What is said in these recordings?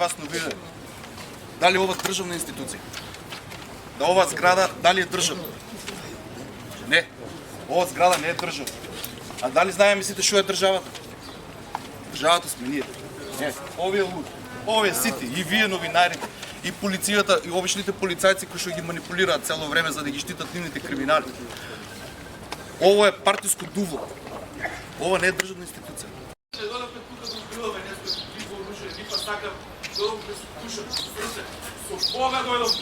вас новина. Дали ова државна институција? Да ова зграда дали е државна? Не. Ова зграда не е државна. А дали знаеме сите што е државата? Државата сме ние. Не, овие луѓе, овие сите, и вие новинарите, и полицијата, и обичните полицајци кои што ги манипулираат цело време за да ги штитат нивните криминали. Ово е партиско дуво. Ова не е државна институција. Ще додавме тука да убиваме нешто, ви го оружие, ви па сакам, додам през душата, со Бога дојдам.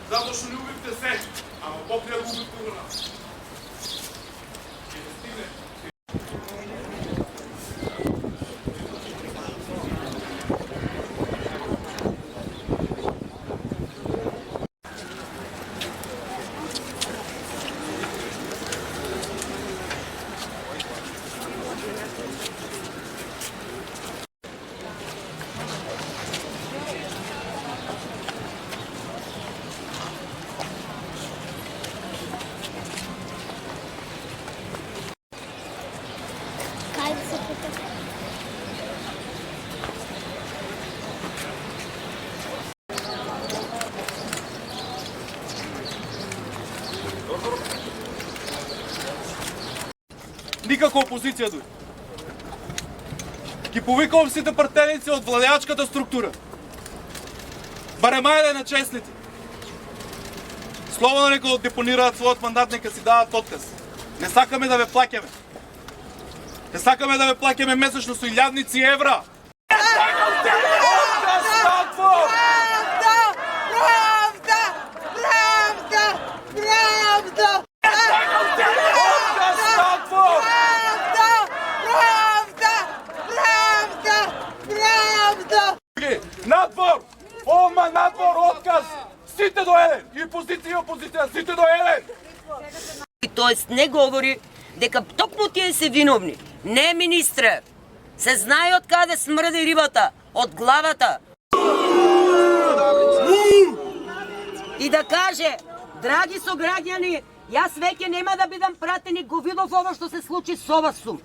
Затоа што не убивте се, ама Бог не го убивте го нас. Никако опозиција дуј. Ги повикувам сите партеници од владеачката структура. Барем ајде на честните. Слободно нека депонираат својот мандат, нека си дадат отказ. Не сакаме да ве плаќаме. Не сакаме да ве плаќаме месечно со 1000 евра. Отказ надвор! Надвор! Ома надвор, отказ! Сите до еден! И позиција и опозиција, сите до еден! Тоест не говори дека токму тие се виновни. Не, министре! Се знае од каде смрди рибата, од главата. И да каже, драги сограѓани, јас веќе нема да бидам пратеник, го видов ово што се случи со вас сум.